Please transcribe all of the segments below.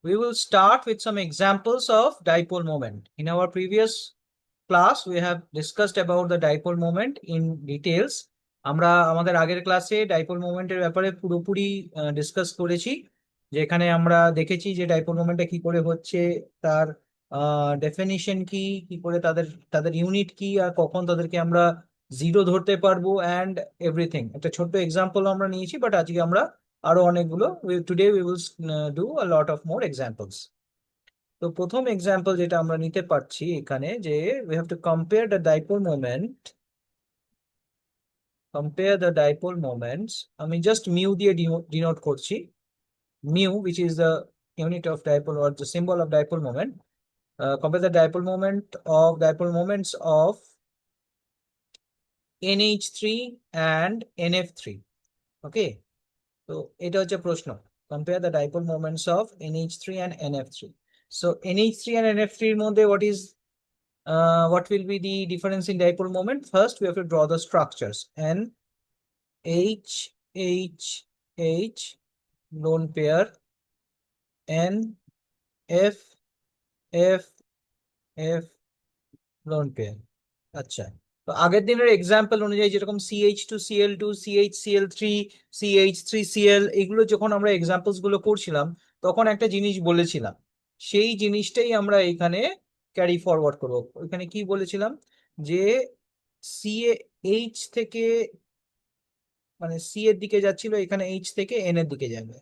we will start with some examples of dipole moment. In our previous class, we have discussed about the dipole moment in details. আমরা আমাদের আগের ক্লাসে dipole মোমেন্টের ব্যাপারে পুরোপুরি discuss করেছি, যেখানে আমরা দেখেছি যে ডাইপোল মোমেন্টটা কি করে হচ্ছে, তার ডেফিনিশন কি, কি করে তাদের তাদের ইউনিট কি, আর কখন তাদেরকে আমরা জিরো ধরতে পারবো, অ্যান্ড এভরিথিং। একটা ছোট্ট এক্সাম্পল আমরা নিয়েছি, বাট আজকে আমরা আরো অনেকগুলো, today we will do a lot of more examples. তো প্রথম এক্সাম্পল যেটা আমরা নিতে পারছি এখানে, যে we have to compare the dipole moment, compare the dipole moments, আমি জাস্ট মিউ দিয়ে ডিনোট করছি, mu which is the unit of dipole or the symbol of dipole moment. Compare the dipole moments of NH3 and NF3. Okay, তো এটা হচ্ছে প্রশ্ন, compare the dipole moments of NH3 and NF3. So NH3 and NF3 এর মধ্যে what will be the difference in dipole moment? First, we have to draw the structures. N, H, H, H, lone pair, N, F, F, F, lone pair. আচ্ছা, তো আগের দিনের example অনুযায়ী যেরকম CH2Cl2, CHCl3, CH3Cl, এগুলো যখন আমরা examples গুলো করছিলাম, তখন একটা জিনিস বলেছিলাম, সেই জিনিসটাই আমরা এখানে ক্যারি ফরওয়ার্ড করবো। এখানে কি বলেছিলাম, যে CH থেকে, মানে সি এর দিকে যাচ্ছিল, এখানে এইচ থেকে এন এর দিকে যাবে।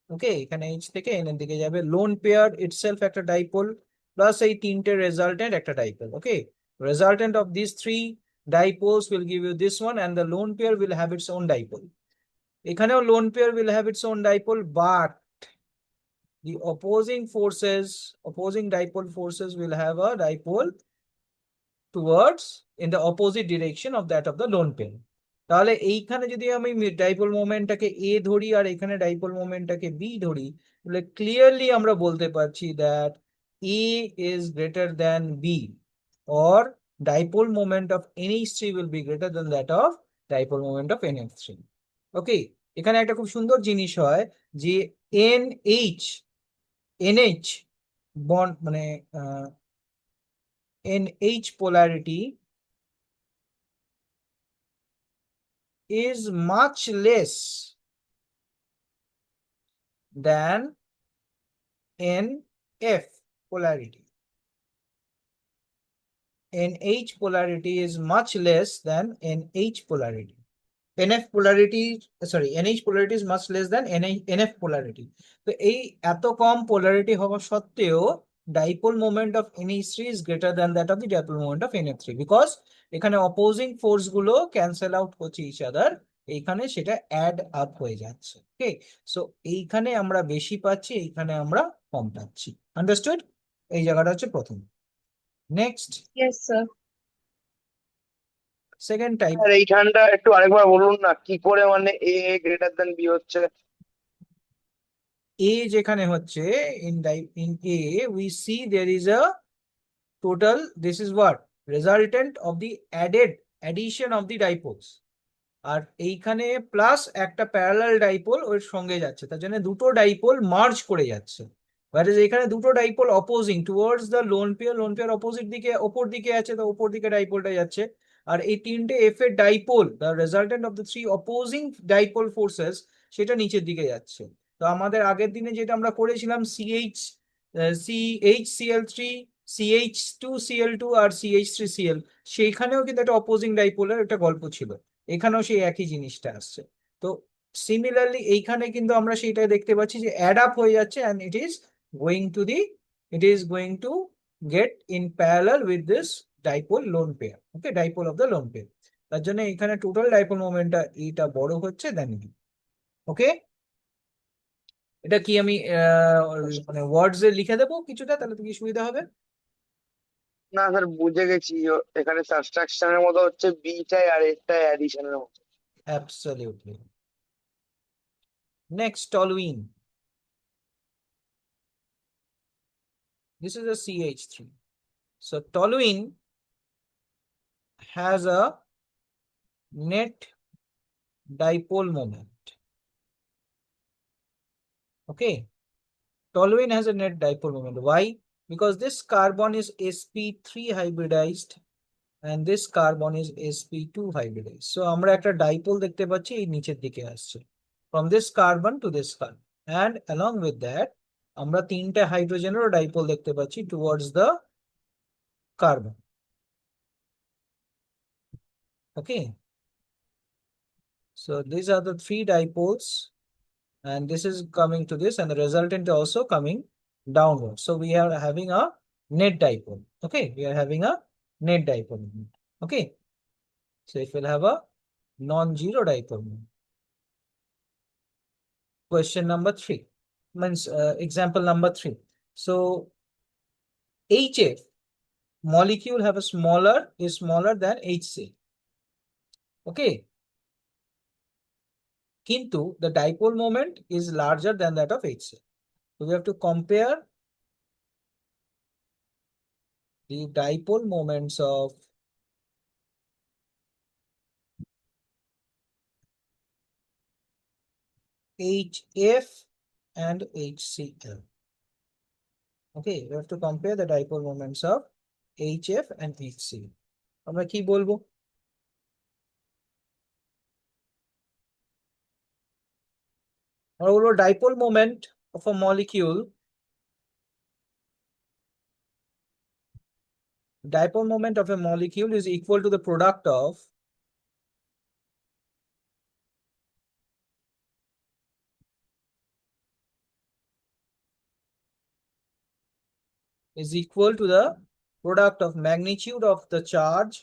ওকে, এখানে এইচ থেকে এন এর দিকে যাবে। লোন পেয়ার ইটসেলফ একটা ডাইপোল, প্লাস এই তিনটে রেজাল্টেন্ট একটা dipole. Okay, resultant of these three dipoles will give you this one, and the lone pair will have its own dipole. এখানেও lone pair will have its own dipole, but the opposing dipole forces will have a dipole towards in the opposite direction of that of the lone pair. তাহলে এইখানে যদি আমি dipole মোমেন্টটাকে এ ধরি আর এখানে dipole মোমেন্টটাকে B ধরি, তাহলে clearly আমরা বলতে পারছি that A is greater than B, or dipole moment of NH3 will be greater than that of dipole moment of NH3. ওকে, এখানে একটা খুব সুন্দর জিনিস হয়, যে NH বন্ড, মানে NH polarity is much less than NF polarity. NH polarity is much less than NH polarity. NF polarity, sorry, NH polarity is much less than NF polarity. তো এই এত কম পোলারিটি হওয়া সত্ত্বেও dipole moment of NH3 is greater than that of the dipole moment of NF3, because এখানে opposing force গুলো cancel out করছে each other, এইখানে সেটা অ্যাড আপ হয়ে যাচ্ছে। ওকে, সো এইখানে আমরা বেশি পাচ্ছি, এইখানে আমরা কম পাচ্ছি। আন্ডারস্টুড? এই জায়গাটা হচ্ছে প্রথম। Next, Yes, sir. Second type. আর এইখানটা একটু আরেকবার বলুন না, কি করে মানে এ গ্রেটার দেন বি হচ্ছে? A যেখানে হচ্ছে, in A we see there is a total, this is what resultant of the addition of the dipoles, আর এইখানে প্লাস একটা প্যারালাল ডাইপোল ওর সঙ্গে যাচ্ছে, তার জন্য দুটো ডাইপোল মার্জ করে যাচ্ছে। whereas এখানে দুটো dipole opposing towards the lone pair opposite দিকে, ওপর দিকে আছে, তো ওপর দিকে ডাইপোলটা যাচ্ছে। আর এই তিনটে এফ এর dipole, the resultant of the three opposing dipole forces, সেটা নিচের দিকে যাচ্ছে। তো আমাদের আগের দিনে যেটা আমরা করেছিলাম, CH3, CH2Cl2 আর CH3Cl, সেইখানেও কিন্তু একটা অপোজিং ডাইপোলের একটা গল্প ছিল, এখানেও সেই একই জিনিসটা আসছে। তো সিমিলারলি এইখানে কিন্তু আমরা সেইটা দেখতে পাচ্ছি যে অ্যাড আপ হয়ে যাচ্ছে, and it is going to get in parallel with this dipole lone pair. Okay, dipole of the lone pair, তার জন্য এখানে টোটাল ডাইপোল মোমেন্টটা এটা বড় হচ্ছে দেন বি। ওকে, এটা কি আমি মানে ওয়ার্ডস এ লিখে দেবো কিছুটা, তাহলে তো কি সুবিধা হবে? না স্যার, বুঝে গেছি। এখানে সাবট্রাকশনের মতো হচ্ছে, বিটাই আর এটাই অ্যাডিশনের মতো। Absolutely. Next, toluene. This is a CH3. So toluene has a net dipole moment. Okay, Toluene has a net dipole moment. Why? Because this carbon is sp3 hybridized and this carbon is sp2 hybridized. So আমরা একটা dipole দেখতে পাচ্ছি এই নিচের দিকে আসছে from this carbon to this carbon, and along with that আমরা তিনটে হাইড্রোজেনেরও dipole দেখতে পাচ্ছি towards the carbon. Okay, so these are the three dipoles, and this is coming to this, and the resultant also coming downward. So we are having a net dipole. Okay, we are having a net dipole moment. Okay, so it will have a non-zero dipole moment. Question number 3 means example number 3. So HF molecule have a is smaller than HC. Okay, kintu the dipole moment is larger than that of HC. So we have to compare the dipole moments of HF and HCl. Okay, we have to compare the dipole moments of HF and HCl. আমরা কি বলবো? আমরা বলবো dipole moment of a molecule is equal to the product of magnitude of the charge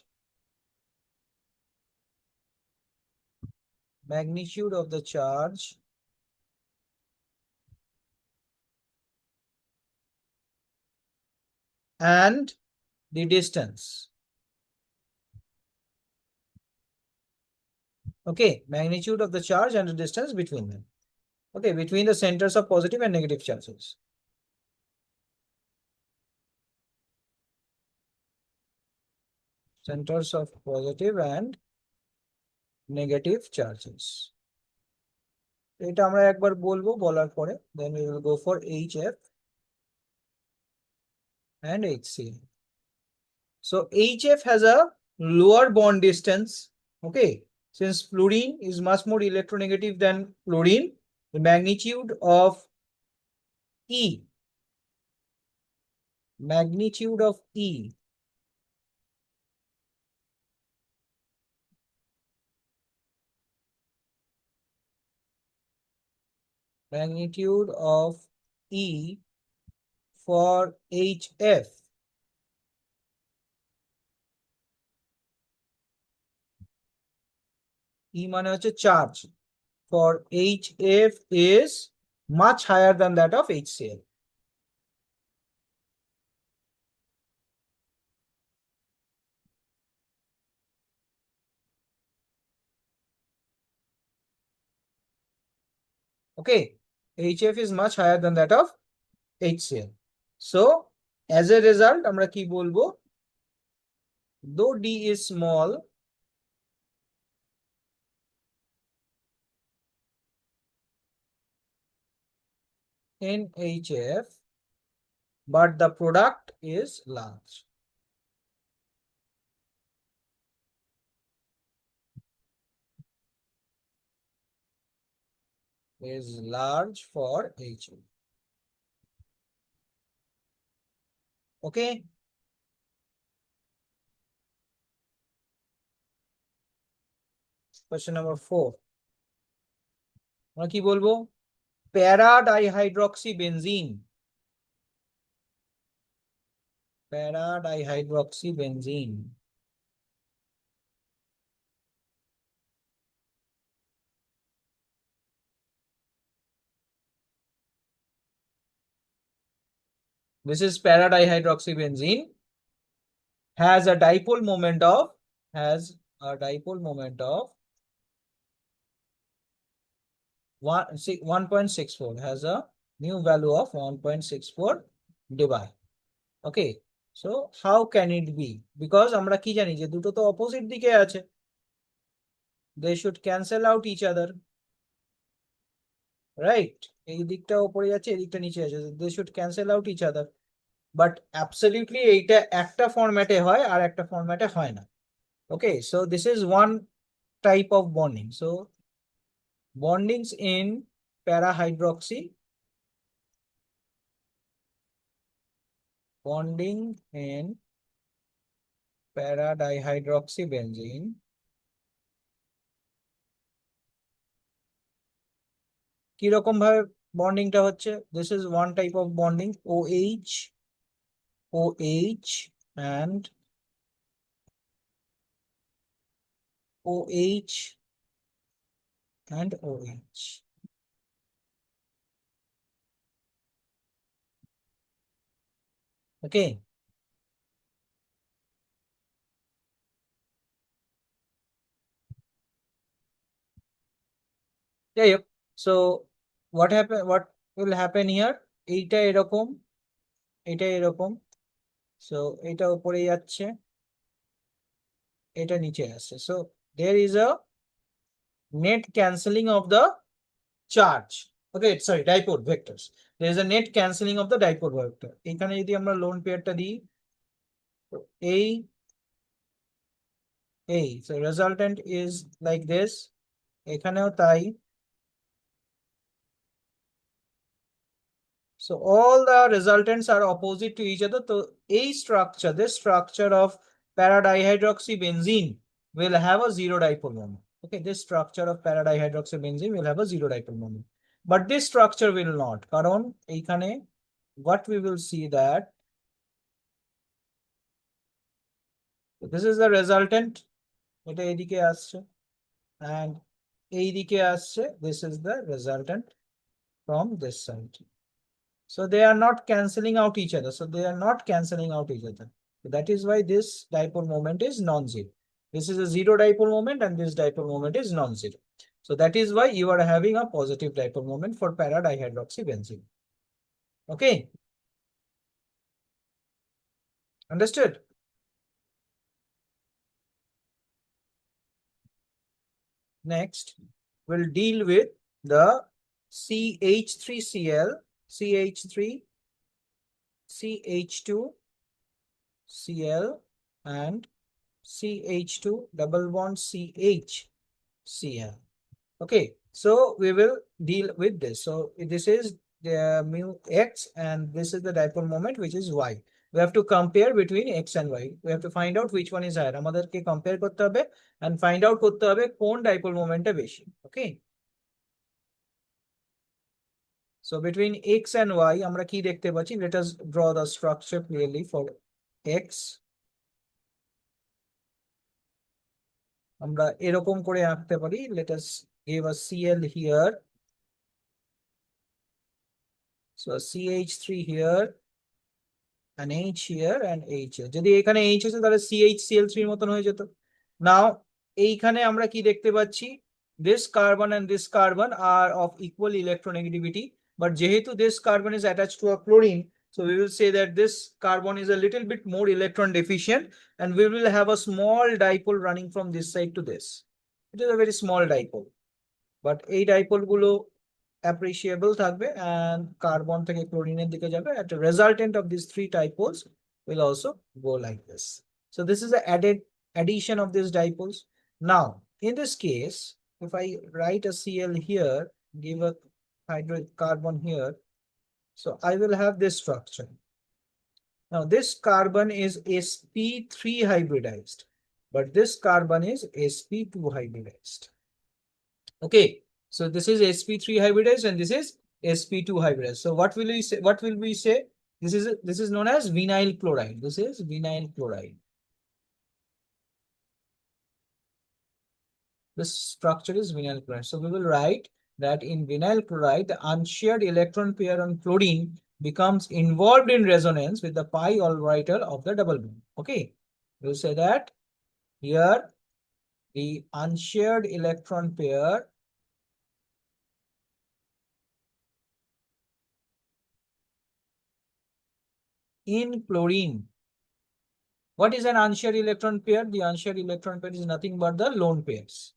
and the distance. Okay, magnitude of the charge and the distance between them. Okay, between the centers of positive and negative charges. Centers of positive and negative charges. এটা আমরা একবার বলবো, বলার পরে then we will go for HF and HCl. So HF has a lower bond distance. Okay, since fluorine is much more electronegative than chlorine, the magnitude of E magnitude of E for HF মানে হচ্ছে charge for HF is much higher than that of HCl. Okay, HF is much higher than that of HCl. So as a result আমরা কি বলবো? Though D is small, in HF, but the product is large. Is large for HF. Okay. Question number 4. আমরা কি বলবো? Para-dihydroxybenzene. This is para-dihydroxybenzene. Has a dipole moment of 1.64, has a new value of 1.64 divide. Okay, so how can it be? Because আমরা কি জানি যে দুটো তো opposite দিকে আছে, they should cancel out each other. Right? এই দিকটা উপরে যাচ্ছে, এই দিকটা নিচে যাচ্ছে, they should cancel out each other. But absolutely এইটা একটা ফরম্যাটে হয় আর একটা ফরম্যাটে হয় না। Okay, so this is one type of bonding. So bondings in para-hydroxy, bonding in para-dihydroxybenzene, কিরকম ভাবে বন্ডিংটা হচ্ছে? This is one type of bonding, OH, OH and OH and OH. Okay, যাই হোক, so what will happen here? এইটা এরকম, এটা এরকম, so এটা উপরে যাচ্ছে, এটা নিচে আসছে, so there is a net cancelling of the charge. Okay, sorry, dipole vectors. There is a net cancelling of the dipole vector. এখানে যদি আমরা লোন পেয়ারটা দিই, তো এই so resultant is like this, এখানেও তাই। So all the resultants are opposite to each other. So a structure, this structure of para-dihydroxybenzene will have a zero dipole moment. Okay, this structure of para-dihydroxybenzene will have a zero dipole moment. But this structure will not. কারণ এইখানে what we will see that this is the resultant, এটা এদিকে আসছে, and এইদিকে আসছে, this is the resultant from this side. So they are not cancelling out each other. So they are not cancelling out each other. So that is why this dipole moment is non-zero. This is a zero dipole moment and this dipole moment is non-zero. So that is why you are having a positive dipole moment for para-dihydroxybenzene. Okay, understood? Next, we'll deal with the CH3Cl, CH3, CH2, Cl, and CH2 double bond CH, Cl. Okay, so we will deal with this. So this is the mu x and this is the dipole moment, which is y. We have to compare between x and y. We have to find out which one is higher. আমাদেরকে compare করতে হবে and find out করতে হবে কোন dipole momentটা বেশি. Okay. So between x and y আমরা কি দেখতে পাচ্ছি? Let us draw the structure clearly for x. আমরা এরকম করে আঁকতে পারি। Let us give a Cl here. So CH3 here, and H here and H here. যদি এখানে H হতো তাহলে CHCl3 এর মতন হয়ে যেত। নাও এইখানে আমরা কি দেখতে পাচ্ছি? This carbon and this carbon are of equal electronegativity, but যেহেতু this carbon is attached to a chlorine, so we will say that this carbon is a little bit more electron deficient, and we will have a small dipole running from this side to this. It is a very small dipole, but এই dipole গুলো appreciable থাকবে and carbon থেকে chlorine এর দিকে যাবে, and the resultant of these three dipoles will also go like this. So this is the addition of these dipoles. Now in this case, if I write a Cl here, give a hydrocarbon here, so I will have this structure. Now this carbon is sp3 hybridized, but this carbon is sp2 hybridized. Okay, so this is sp3 hybridized and this is sp2 hybridized. So what will we say? What will we say? This is known as vinyl chloride. This is vinyl chloride. This structure is vinyl chloride. So we will write that in vinyl chloride, the unshared electron pair on chlorine becomes involved in resonance with the pi orbital of the double bond. Okay, we'll say that here the unshared electron pair in chlorine. What is an unshared electron pair? The unshared electron pair is nothing but the lone pairs.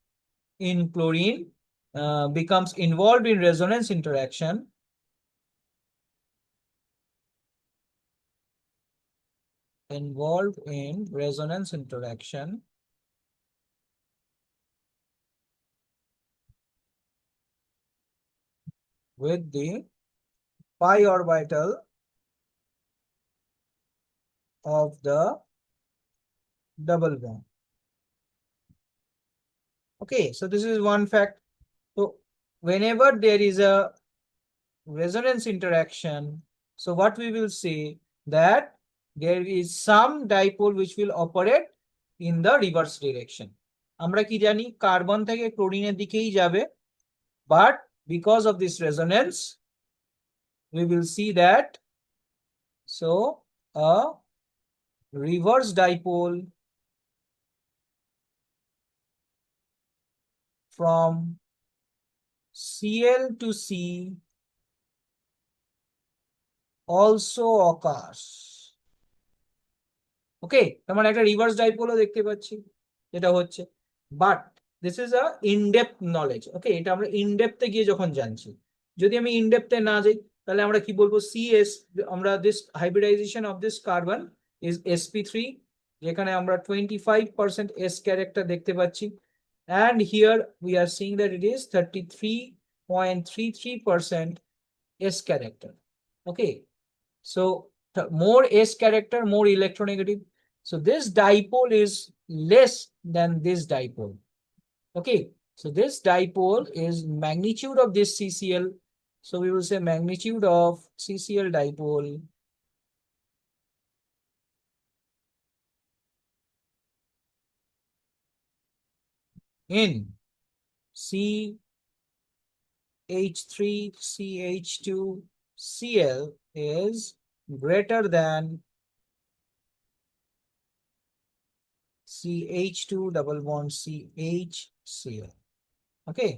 In chlorine, becomes involved in resonance interaction, with the pi orbital of the double bond. Okay, so this is one fact. So whenever there is a resonance interaction, so what we will see that there is some dipole which will operate in the reverse direction. আমরা কি জানি carbon থেকে ক্লোরিনের দিকেই যাবে, but because of this resonance we will see that so a reverse dipole from Cl to C also occurs. Okay, তার মানে একটা reverse ডাইপোলও দেখতে পাচ্ছি যেটা হচ্ছে, but this is a in depth knowledge. Okay, এটা আমরা ইনডেপথে গিয়ে যখন জানছি, যদি আমি ইনডেপথে না যাই তাহলে আমরা কি বলবো, সিএস, আমরা this hybridization of this carbon is sp3, যেখানে আমরা 25% s ক্যারেক্টার দেখতে পাচ্ছি, and here we are seeing that it is 33.33% s character. Okay, so more s character, more electronegative. So this dipole is less than this dipole. Okay, so this dipole is magnitude of this CCl. So we will say magnitude of CCl dipole in CH3CH2Cl is greater than CH2 double bond CHCl. Okay,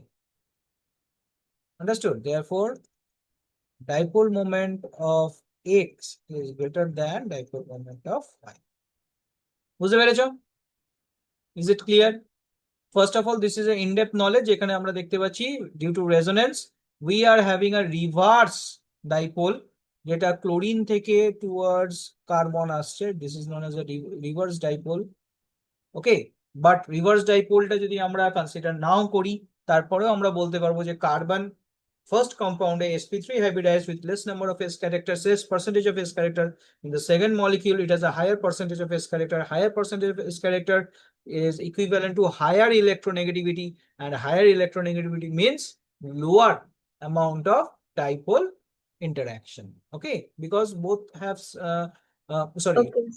understood? Therefore, dipole moment of X is greater than dipole moment of Y. বুঝতে পেরেছো? Is it clear? First of all, this is an in-depth knowledge. এখানে আমরা দেখতে পাচ্ছি due to resonance we are having a reverse dipole যেটা chlorine থেকে towards carbon আসছে. This is known as a reverse dipole. Okay, but reverse ডাইপোলটা যদি আমরা কনসিডার নাও করি তারপরেও আমরা বলতে পারবো যে carbon first compound sp3 hybridized with less number of s characters, less percentage of s character. In the second molecule it has a higher percentage of s character. Higher percentage of s character is equivalent to higher electronegativity, and higher electronegativity means lower amount of dipole interaction. Okay, because both have Okay, sir.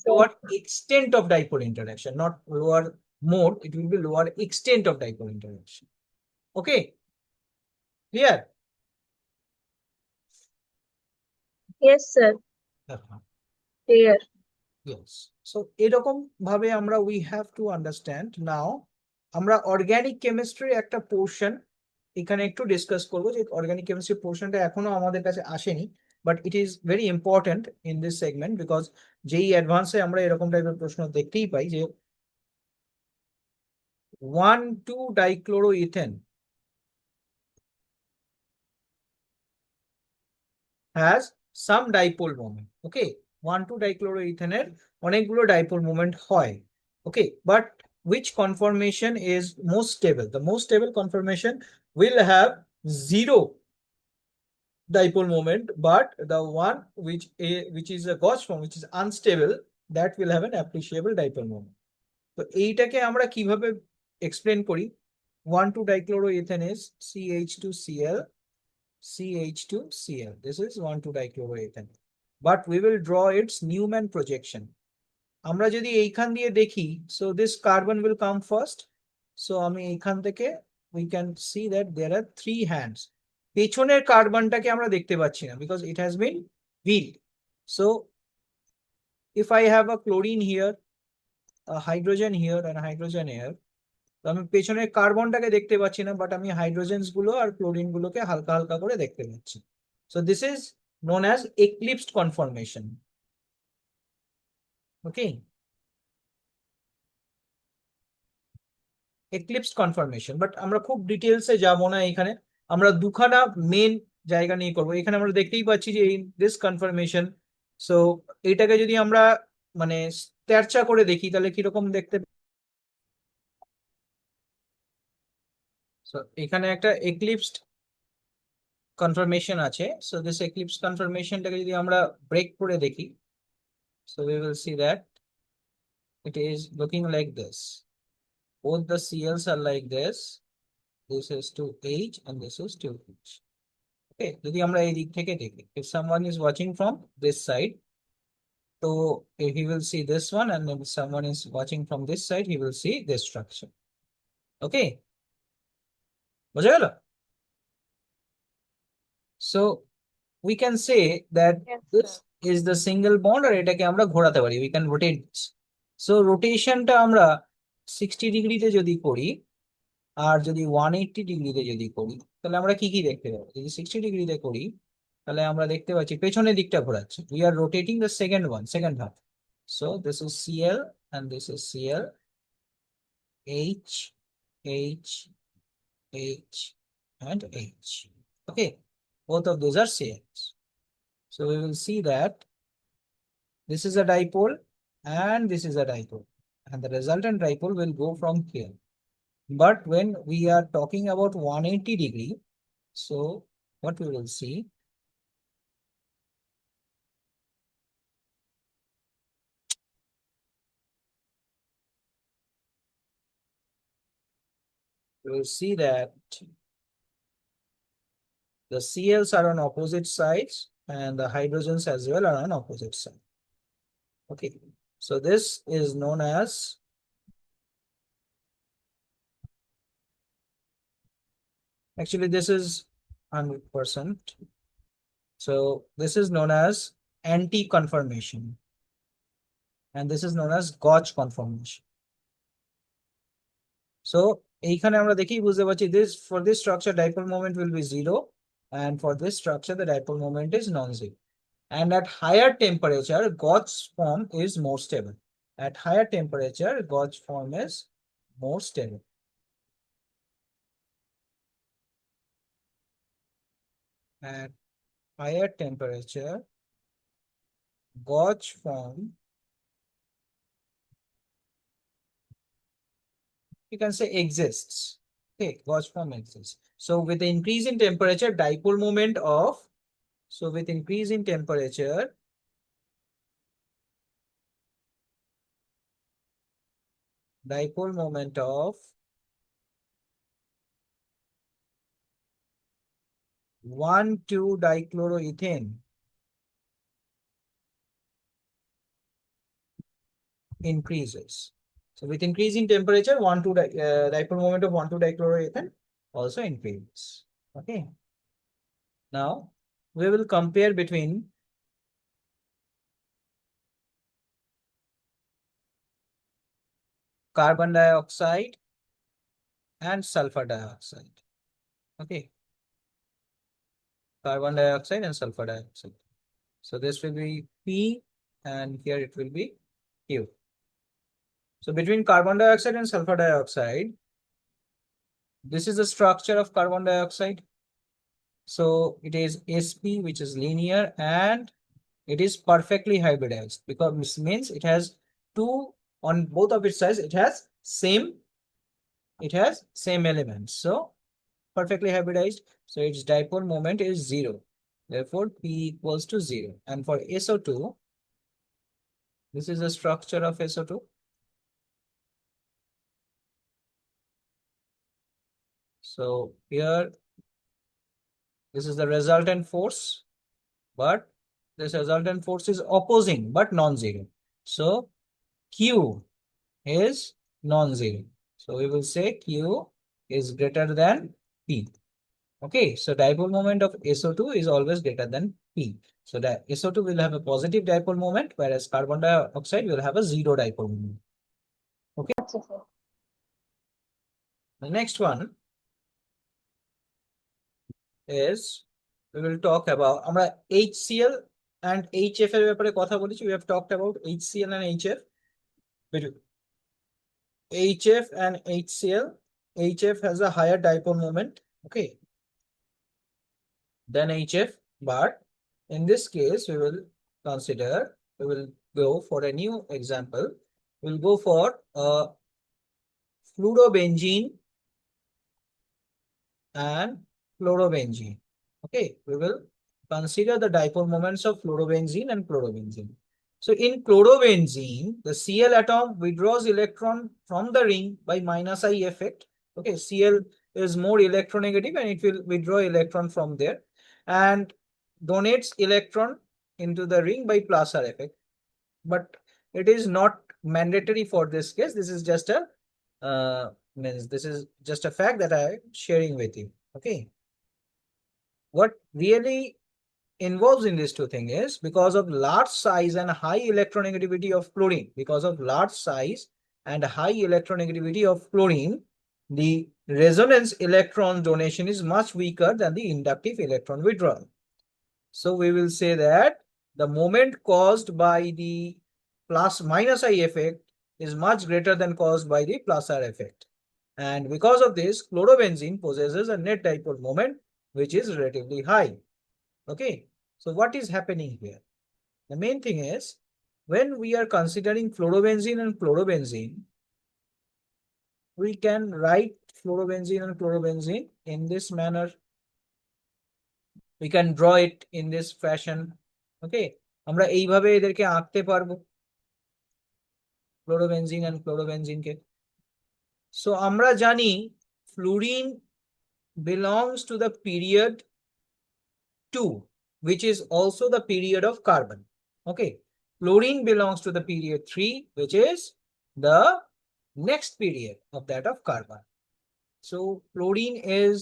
lower extent of dipole interaction, not lower mode, it will be lower extent of dipole interaction. Okay, clear? Yes, sir. Clear. Yes, so এরকম ভাবে আমরা we have to understand. Now আমরা organic chemistry একটা portion এখানে একটু discuss করবো, যে organic chemistry পোর্শনটা এখনো আমাদের কাছে আসেনি, but it is very important in this segment, because যেই অ্যাডভান্সে আমরা এরকম টাইপের প্রশ্ন দেখতেই পাই যে 1,2-dichloroethane has some dipole moment. Okay, 1,2-dichloroethane অনেকগুলো dipole moment হয়. Okay, but which conformation is most stable? The most stable conformation will have 0 dipole moment, but the one which is a gauge form, which is unstable, that will have an appreciable dipole moment. তো এইটাকে আমরা কিভাবে explain করি? 1,2-dichloroethane is CH2Cl, CH2Cl. This is 1,2-dichloroethane. But we will draw its Newman projection. আমরা যদি এইখান দিয়ে দেখি, so this carbon will come first. So আমি এইখান থেকে we can see that there are 3 hands. পেছনের কার্বনটাকে আমরা দেখতে পাচ্ছি না because it has been wheeled. So if I have a chlorine here, a hydrogen here and a hydrogen here, তো আমি পেছনের কার্বনটাকে দেখতে পাচ্ছি না, বাট আমি হাইড্রোজেনস গুলো আর ক্লোরিন গুলোকে হালকা হালকা করে দেখতে পাচ্ছি. So this is known as eclipsed conformation. Okay, eclipse confirmation, but আমরা খুব ডিটেলসে যাব না এখানে, আমরা দুখানা মেন জায়গা নিয়ে করবো। এখানে আমরা দেখতেই পাচ্ছি যে দিস কনফার্মেশন, সো এটাকে যদি আমরা মানে তেরচা করে দেখি তাহলে কিরকম দেখতে। সো এখানে একটা এক্লিপসড কনফার্মেশন আছে, সো দিস এক্লিপস কনফার্মেশনটাকে যদি আমরা ব্রেক করে দেখি, so we will see that it is looking like this. Both the CLs are like this. This is 2H and this is 2H. Okay, যদি আমরা এই দিক থেকে দেখি, if someone is watching from this side, so he will see this one, and then someone is watching from this side, he will see this structure. Okay, বোঝা গেল? So we can say that Yes, this sir. is the single bond, আর এটাকে আমরা ঘোরাতে পারি, we can rotate this. So রোটেশনটা আমরা 60 ডিগ্রিতে যদি করি আর যদি 180 ডিগ্রিতে যদি করি, তাহলে আমরা কি কি দেখতে পাবো? যদি 60 ডিগ্রিতে করি তাহলে আমরা দেখতে পাচ্ছি পেছনের দিকটা ঘোরাচ্ছে, we are rotating the second half. So this is Cl and this is Cl, H, H, H and H. Okay, both of those are Cls. So we will see that this is a dipole and this is a dipole, and the resultant dipole will go from here. But when we are talking about 180 degree, so what we will see, we will see that the Cls are on opposite sides and the hydrogens as well are on opposite side. Okay, so this is known as, actually this is 100%. So this is known as anti-conformation, and this is known as gauge conformation. So এইখানে আমরা দেখি বুঝতে পারছি this, for this structure dipole moment will be 0, and for this structure the dipole moment is non-zero. And at higher temperature, gauge form is more stable. At higher temperature, gauge form is more stable. At higher temperature, gauge form, you can say, exists. Okay, gauge form exists. So with the increase in temperature, dipole moment of, so with increase in temperature, dipole moment of 1,2-dichloroethane increases. So with increasing temperature, dipole moment of 1,2-dichloroethane also increases. Okay. Now we will compare between carbon dioxide and sulfur dioxide. Okay. Carbon dioxide and sulfur dioxide. So this will be P and here it will be Q. So between carbon dioxide and sulfur dioxide, this is the structure of carbon dioxide. So it is sp, which is linear, and it is perfectly hybridized, because this means it has two on both of its sides, it has same elements, so perfectly hybridized. So its dipole moment is 0, therefore P equals to 0. And for SO2, this is the structure of SO2. So here this is the resultant force, but this resultant force is opposing but non-zero, so Q is non-zero. So we will say Q is greater than P. Okay, so dipole moment of SO2 is always greater than P. So that SO2 will have a positive dipole moment, whereas carbon dioxide will have a zero dipole moment. Okay. আচ্ছা sir. The next one is we will talk about, আমরা HCl and HF এর ব্যাপারে কথা বলেছি. We have talked about HCl and HF. HF and HCl. HF has a higher dipole moment, okay, than HF, but in this case, we will go for a new example. We'll go for flurobenzene and chlorobenzene. Okay, we will consider the dipole moments of flurobenzene and chlorobenzene. So in chlorobenzene, the Cl atom withdraws electron from the ring by minus I effect. Okay, Cl is more electronegative and it will withdraw electron from there and donates electron into the ring by plus R effect. But it is not mandatory for this case. This is just a fact that I am sharing with you. Okay. What really involves in these two things is because of large size and high electronegativity of chlorine, the resonance electron donation is much weaker than the inductive electron withdrawal. So we will say that the moment caused by the plus minus I effect is much greater than caused by the plus R effect. And because of this, chlorobenzene possesses a net dipole moment which is relatively high. Okay, so what is happening here? The main thing is when we are considering flurobenzene and chlorobenzene, we can write flurobenzene and chlorobenzene in this manner. We can draw it in this fashion. Okay, আমরা এইভাবে এদেরকে আঁকতে পারবো ফ্লোরোবেনজিন and chlorobenzene K. So আমরা জানি fluorine belongs to the period 2, which is also the period of carbon. Okay, fluorine belongs to the period 3, which is the next period of that of carbon. So fluorine is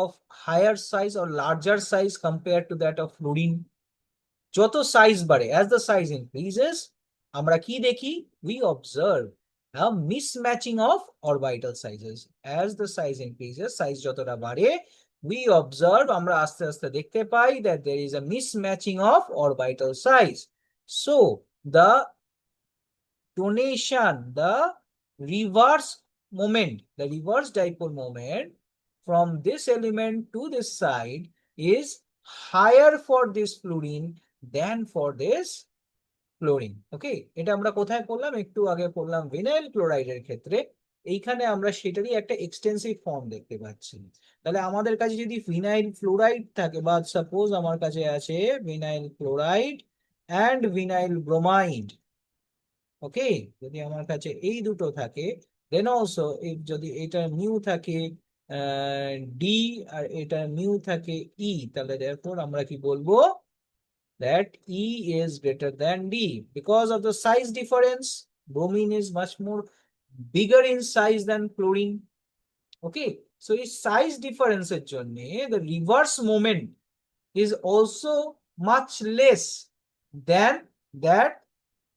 of higher size or larger size compared to that of fluorine. যত size বাড়ে, as the size increases, আমরা কি দেখি? We observe a mismatching of orbital sizes. As the size increases, size যতটা বাড়ে, we observe, আমরা আস্তে আস্তে দেখতে পাই that there is a mismatching of orbital size. So the donation, the reverse moment, the reverse dipole moment from this element to this side is higher for this fluorine than for this chlorine. Okay, এটা আমরা কোথায় পড়লাম? একটু আগে পড়লাম vinyl ক্লোরাইডের ক্ষেত্রে। এইখানে আমরা সেটারই একটা এক্সটেন্সিভ ফর্ম দেখতে পাচ্ছি। তাহলে আমাদের কাছে যদি ভিনাইল ফ্লোরাইড থাকে বা সাপোজ আমার কাছে আছে vinyl chloride and vinyl bromide, okay, যদি আমার কাছে এই দুটো থাকে, দেন অলসো যদি এটা মিউ থাকে ডি আর এটা মিউ থাকে ই, তাহলে therefore আমরা কি বলবো? That E is greater than D. Because of the size difference, bromine is much more bigger in size than chlorine. Okay, so এই size difference এর জন্য the reverse moment is also much less than that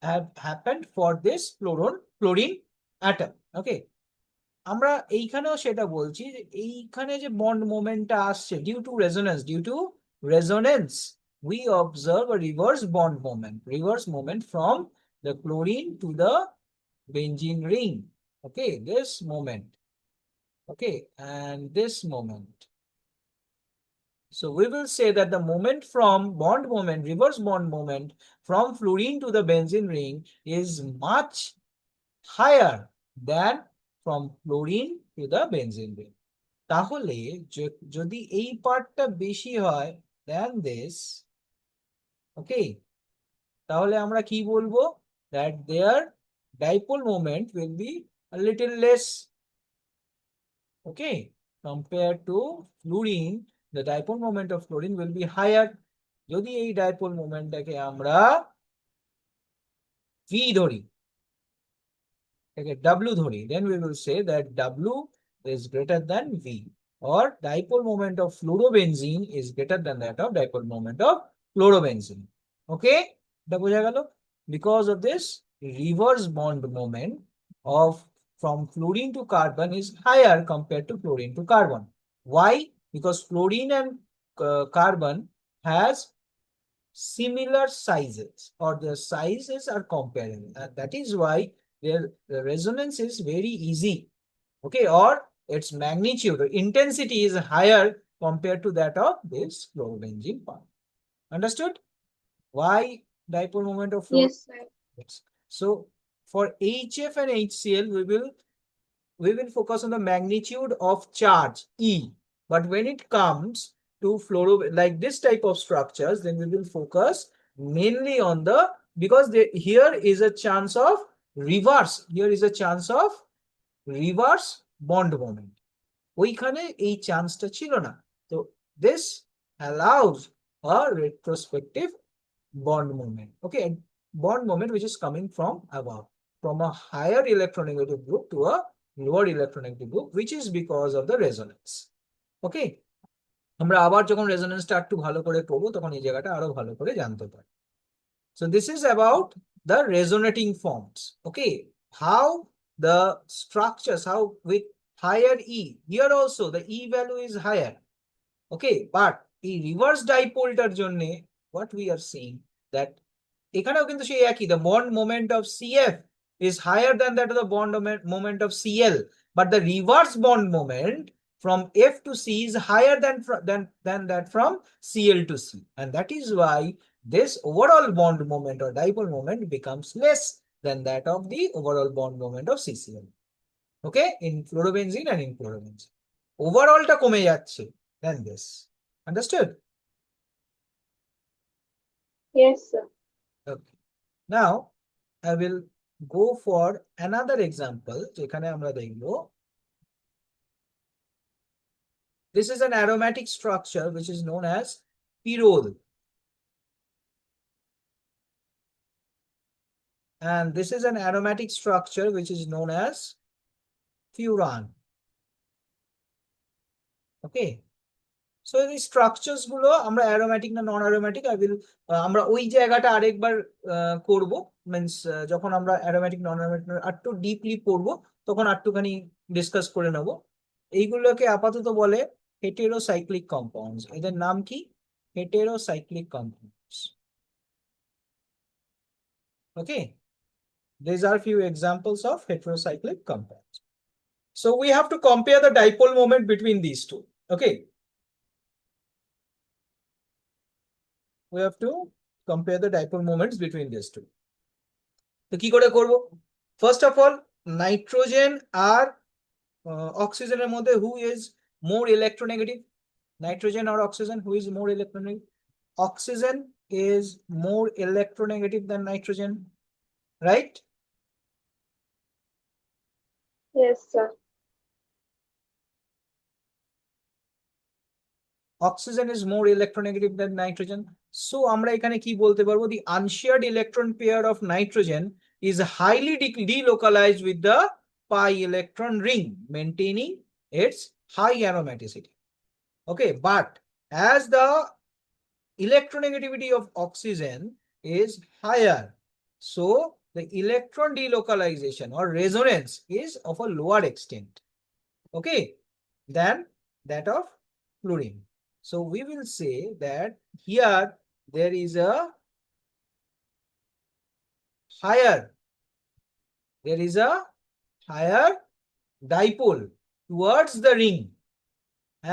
have happened for this chlorine atom. Okay, আমরা এইখানেও সেটা বলছি যে এইখানে যে বন্ড মোমেন্টটা আসছে due to resonance we observe a reverse bond moment from the chlorine to the benzene ring. Okay, this moment, okay, and this moment. So we will say that the moment from reverse bond moment from fluorine to the benzene ring is much higher than from fluorine to the benzene ring. তাহলে যদি এই পার্টটা বেশি হয় than this, okay, তাহলে আমরা কি বলবো? That their dipole moment will be a little less. Okay, compared to fluorine, the dipole moment of fluorine will be higher. যদি এই dipole momentটাকে আমরা V ধরি, okay, W ধরি, then we will say that W is greater than V, or dipole moment of flurobenzene is greater than that of dipole moment of chlorobenzene. Okay, এটা বোঝা গেল? Because of this reverse bond moment of from fluorine to carbon is higher compared to fluorine to carbon. Why? Because fluorine and carbon has similar sizes, or their sizes are comparable, and that is why the resonance is very easy. Okay, or its magnitude or intensity is higher compared to that of this chlorobenzene part. Understood? Why dipole moment of fluoro? Yes, sir. So for HF and HCl, we will focus on the magnitude of charge E. But when it comes to fluoro, like this type of structures, then we will focus mainly on the, because here is a chance of reverse. Here is a chance of reverse bond moment. ওইখানে এই চান্সটা ছিল না। তো this allows a retrospective bond moment. Okay, bond moment which is coming from above, from a higher electronegative group to a lower electronegative group, which is because of the resonance. Okay, আমরা আবার যখন রেজোনেন্সটা একটু ভালো করে পড়বো তখন এই জায়গাটা আরো ভালো করে জানতে পারি। So this is about the resonating forms. Okay, how the structures, how with higher E, here also the E value is higher. Okay, but the reverse dipole tar jonne what we are seeing that এখানেও কিন্তু সেই একই, the bond moment of CF is higher than that of the bond moment of CL, but the reverse bond moment from F to C is higher than that from CL to C, and that is why this overall bond moment or dipole moment becomes less than that of the overall bond moment of CCl. Okay, in flurobenzene and in chlorobenzene overall ta kome jacche than this. Understood? Yes, sir. Okay, now I will go for another example যেখানে আমরা দেখব this is an aromatic structure which is known as pyrrole, and this is an aromatic structure which is known as furan. Okay, so এই structures গুলো আমরা aromatic না নন aromatic আমরা ওই জায়গাটা আরেকবার করব, মিন্স যখন আমরা অ্যারোম্যাটিক নন অ্যারোম্যাটিক একটু ডিপলি পড়ব তখন একটুখানি ডিসকাস করে নেব। এইগুলোকে আপাতত বলে হেটেরোসাইক্লিক কম্পাউন্ডস। এদের নাম কি? Heterocyclic compounds. Okay, these are few examples of heterocyclic compounds. So we have to compare the dipole moment between these two. Okay, we have to compare the dipole moments between these two. তো কি করে করব? First of all, nitrogen R oxygen এর মধ্যে who is more electronegative? Nitrogen or oxygen, who is more electronegative? Oxygen is more electronegative than nitrogen, right? Yes, sir. Oxygen is more electronegative than nitrogen. So আমরা এখানে কি বলতে পারবো? The unshared electron pair of nitrogen is highly delocalized with the pi electron ring, maintaining its high aromaticity. Okay, but as the electronegativity of oxygen is higher, so the electron delocalization or resonance is of a lower extent, okay, than that of fluorine. So we will say that here there is a higher dipole towards the ring,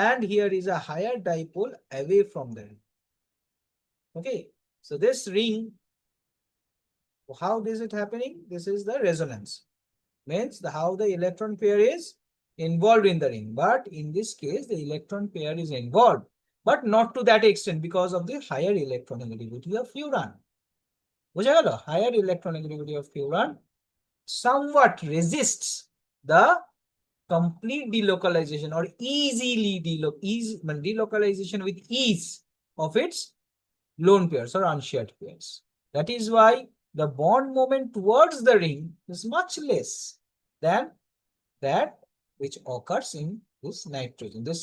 and here is a higher dipole away from the ring. Okay, so this ring, how is it happening? This is the resonance, means how the electron pair is involved in the ring, but in this case the electron pair is involved, but not to that extent because of the higher electronegativity of furan. বোঝা গেল? Higher electronegativity of furan somewhat resists the complete delocalization or delocalization with ease of its lone pairs or unshared pairs. That is why the bond moment towards the ring is much less than that which occurs in this nitrogen, this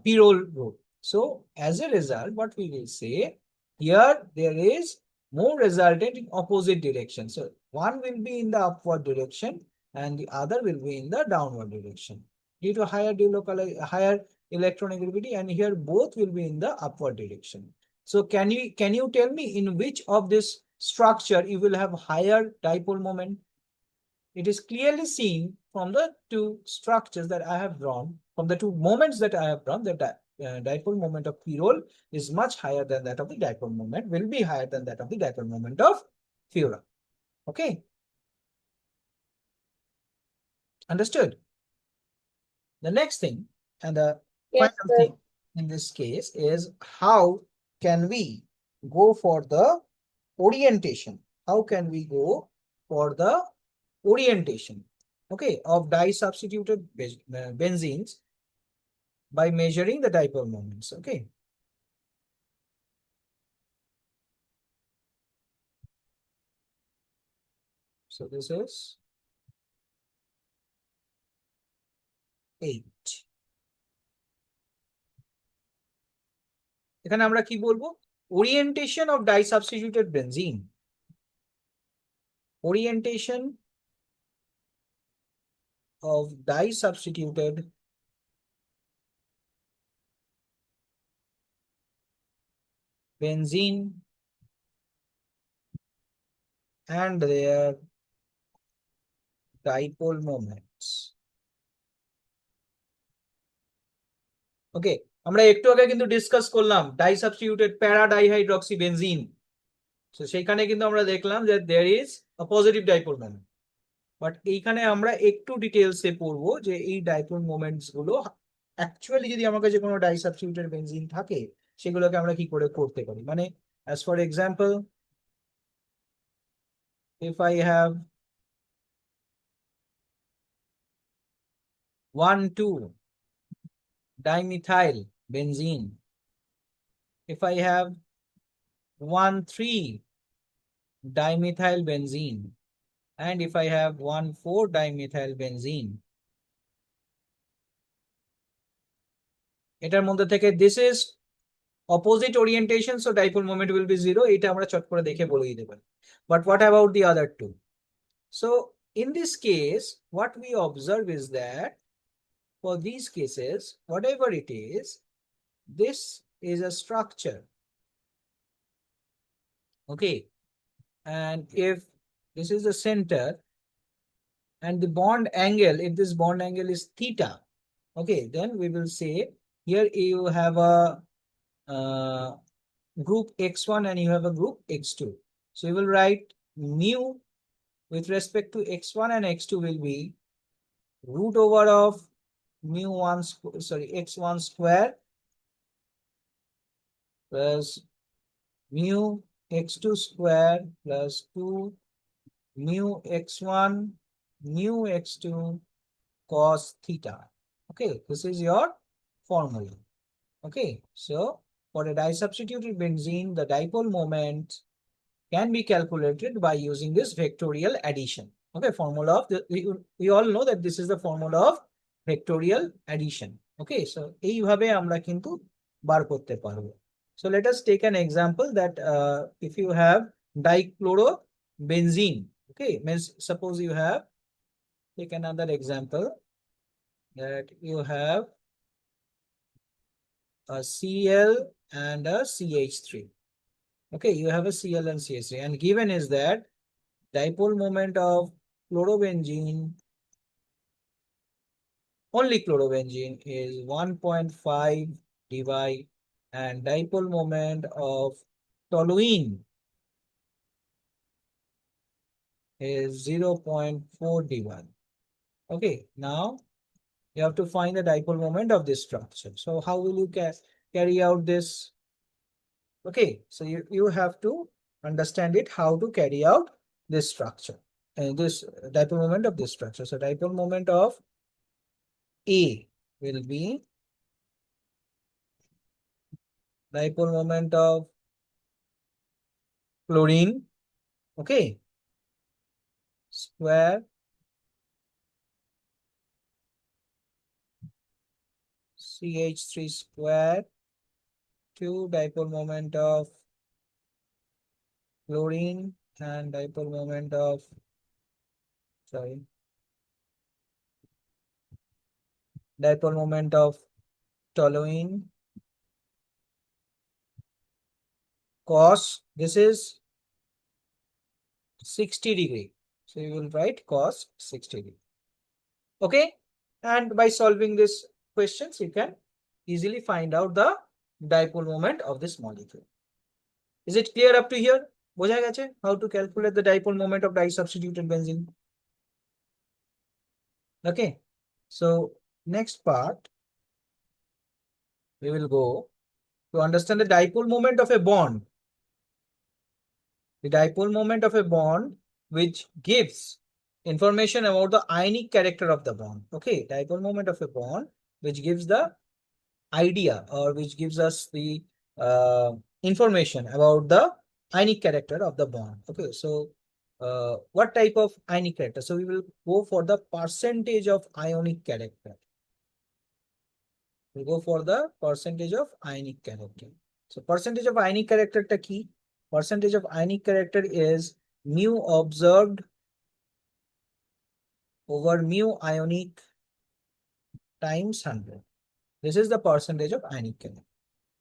pyrrole group. So as a result, what we will say here, there is more resultant in opposite direction. So one will be in the upward direction and the other will be in the downward direction due to higher electronegativity, and here both will be in the upward direction. So can you tell me in which of this structure you will have higher dipole moment? it is clearly seen from the two structures that I have drawn, from the two moments that I have drawn, that dipole moment of pyrrole is much higher than that of the dipole moment, will be higher than that of the dipole moment of furan. Okay. Understood? The next thing and the Yes, final sir. thing in this case is how can we go for the orientation? How can we go for the orientation, okay, of di-substituted benzenes by measuring the dipole moments, okay? So this is 8. এখানে আমরা কি বলবো? Orientation of di-substituted benzene. Orientation of di-substituted benzene and their dipole moments. ওকে, আমরা একটু আগে কিন্তু discuss করলাম ডাইসাবস্টিটিউটেড প্যারা ডাইহাইড্রক্সিবেনজিন। সো সেইখানে কিন্তু আমরা দেখলাম যে there is a positive dipole moment, but এইখানে আমরা একটু ডিটেলসে পড়বো যে এই ডাইপোল মোমেন্টস গুলো অ্যাকচুয়ালি যদি আমার কাছে কোনো ডাইসাবস্টিটিউটেড বেনজিন থাকে সেগুলোকে আমরা কি করে করতে পারি। মানে as for example, if I have 1,2 dimethyl benzene, if I have 1,3 dimethyl benzene, and if I have 1,4 dimethyl benzene, এটার মধ্যে থেকে this is opposite orientation, so dipole moment will be 0. এটা আমরা চট করে দেখে বলে দিতে পারি। But what about the other two? So in this case, what we observe is that for these cases, whatever it is, this is a structure. Okay. And if this is the center and the bond angle, if this bond angle is theta, okay, then we will say here you have a group x1 and you have a group x2. So you will write mu with respect to x1 and x2 will be root over of x1 square plus mu x2 square plus 2 mu x1 mu x2 cos theta. Okay, this is your formula. Okay, so for a disubstituted benzene, the dipole moment can be calculated by using this vectorial addition. Okay, formula of the, we all know that this is the formula of vectorial addition. Okay, so এইভাবে আমরা কিন্তু বার করতে পারবো। So let us take an example that if you have dichlorobenzene, okay, means suppose you have, take another example that you have a Cl and a CH3. Okay, you have a Cl and CH3, and given is that dipole moment of chlorobenzene, only chlorobenzene, is 1.5 dvi, and dipole moment of toluene is 0.4 dvi. Okay, now you have to find the dipole moment of this structure. So how will you carry out this? Okay, so you have to understand it, how to carry out this structure and this dipole moment of this structure. So dipole moment of A will be dipole moment of chlorine, okay, square CH3 square to dipole moment of chlorine and dipole moment of, dipole moment of toluene cos, this is 60 degree. So you will write cos 60. Okay. And by solving this questions, you can easily find out the dipole moment of this molecule. Is it clear up to here? বোঝা গেছে how to calculate the dipole moment of disubstituted benzene? Okay. So next part, we will go to understand the dipole moment of a bond. The dipole moment of a bond which gives information about the ionic character of the bond. Okay, dipole moment of a bond which gives the idea or which gives us the information about the ionic character of the bond. Okay, so what type of ionic character? So we will go for the percentage of ionic character. We'll go for the percentage of ionic character. So percentage of ionic character ta ki? Percentage of ionic character is mu observed over mu ionic times 100. This is the percentage of ionic character.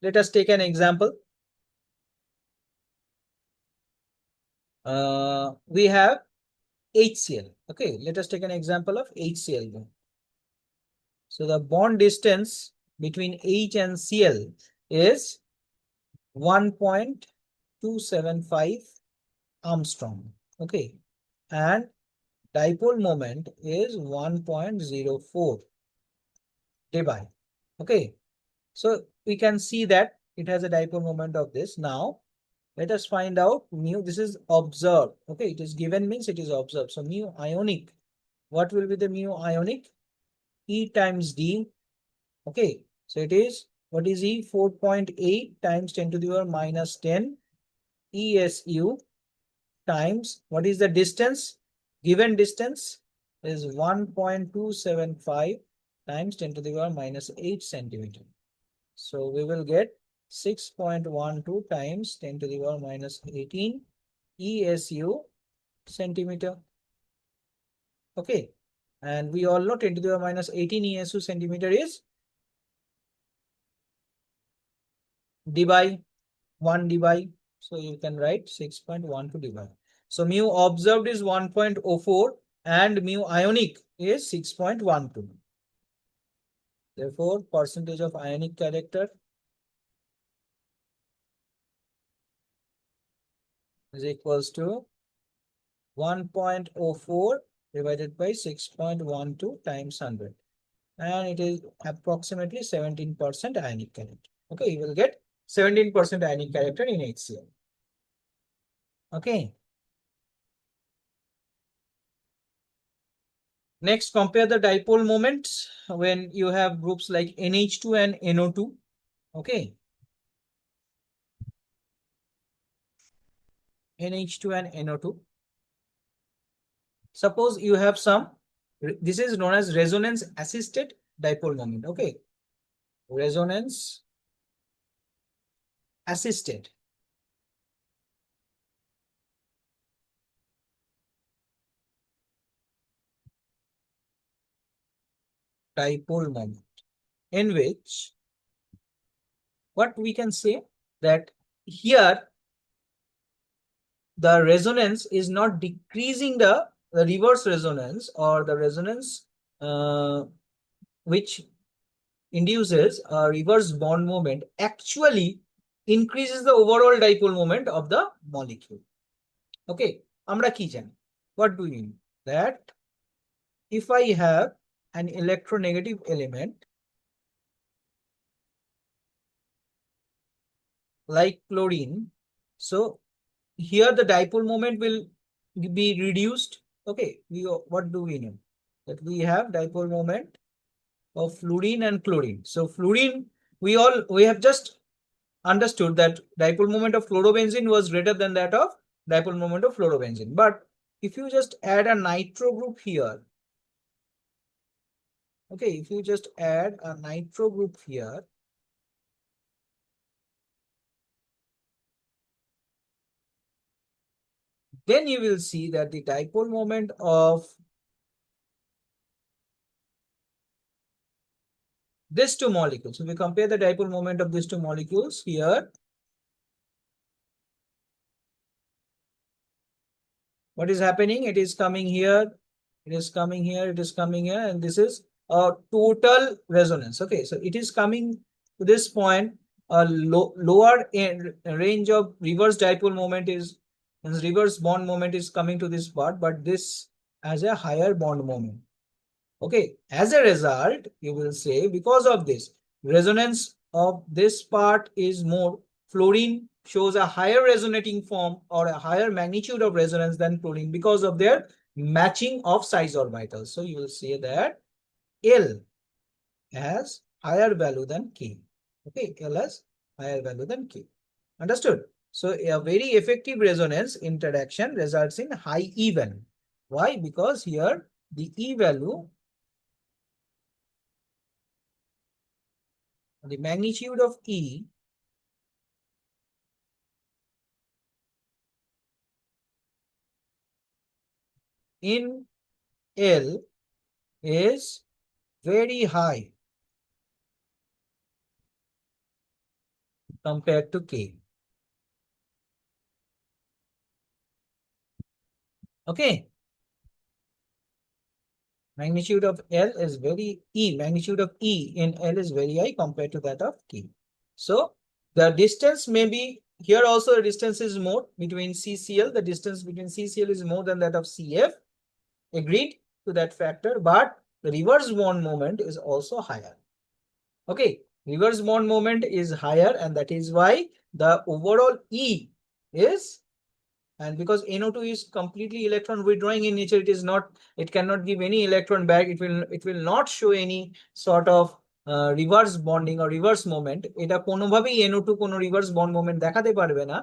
Let us take an example. We have HCl. Okay, let us take an example of HCl. So the bond distance between H and Cl is 1.275 Armstrong. Okay, and dipole moment is 1.04 dBi. Okay, so we can see that it has a dipole moment of this. Now let us find out mu. This is observed. Okay, it is given means it is observed. So mu ionic. What will be the mu ionic? E times D. Okay, so it is, what is E? 4.8 times 10 to the power minus 10 ESU times, what is the distance? Given distance is 1.275 times 10 to the power minus 8 centimeter. So we will get 6.12 times 10 to the power minus 18 ESU centimeter. Okay, and we all know 10 to the power minus 18 ESU centimeter is dBi, 1 dBi. So you can write 6.12 dBi. So mu observed is 1.04 and mu ionic is 6.12. Therefore, percentage of ionic character is equals to 1.04 divided by 6.12 times 100. And it is approximately 17% ionic character. Okay, you will get 17% ionic character in HCl. Okay. Next, compare the dipole moments when you have groups like NH2 and NO2. Okay. NH2 and NO2. Suppose you have some, this is known as resonance assisted dipole moment. Okay. Resonance assisted. Dipole moment in which what we can say that here the resonance is not decreasing the reverse resonance or the resonance which induces a reverse bond moment actually increases the overall dipole moment of the molecule. Okay, amra ki jani? What do we mean? That if I have an electronegative element like chlorine, so here the dipole moment will be reduced. Okay, what do we know? That we have dipole moment of fluorine and chlorine. So fluorine, we have just understood that dipole moment of chlorobenzene was greater than that of dipole moment of flurobenzene. But if you just add a nitro group here, okay, if you just add a nitro group here, then you will see that the dipole moment of these two molecules. So we compare the dipole moment of these two molecules here. what is happening? It is coming here, it is coming here, it is coming here, and this is a total resonance. Okay, so it is coming to this point. A lower range of reverse dipole moment is, reverse bond moment is coming to this part, but this has a higher bond moment. Okay, as a result, you will say because of this, resonance of this part is more. Fluorine shows a higher resonating form or a higher magnitude of resonance than chlorine because of their matching of size orbitals. So you will say that L has higher value than K. Okay, L has higher value than K. Understood? So a very effective resonance interaction results in high E value. Why? Because here the E value, the magnitude of E in L is very high compared to K. Okay. Magnitude of L is magnitude of E in L is very high compared to that of K. So the distance may be, here also the distance is more between CCl. The distance between CCl is more than that of CF. Agreed to that factor, but the reverse bond moment is also higher. Okay, reverse bond moment is higher, and that is why the overall E is, and because NO2 is completely electron withdrawing in nature, it cannot give any electron back. It will not show any sort of reverse bonding or reverse moment. এটা কোনোভাবেই NO2 কোনো reverse bond moment দেখাতে পারবে না।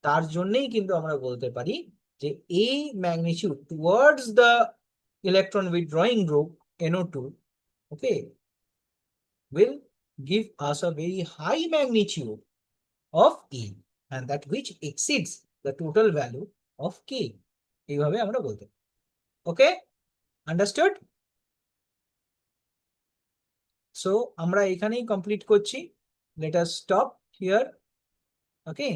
তার জন্যই কিন্তু আমরা বলতে পারি যে এই magnitude towards the electron withdrawing group NO2, okay, will give us a very high magnitude of E, and that which exceeds the total value of K. এইভাবে আমরা বলতে পারি। Okay, understood? So আমরা এখানেই কমপ্লিট করছি। Let us stop here. Okay.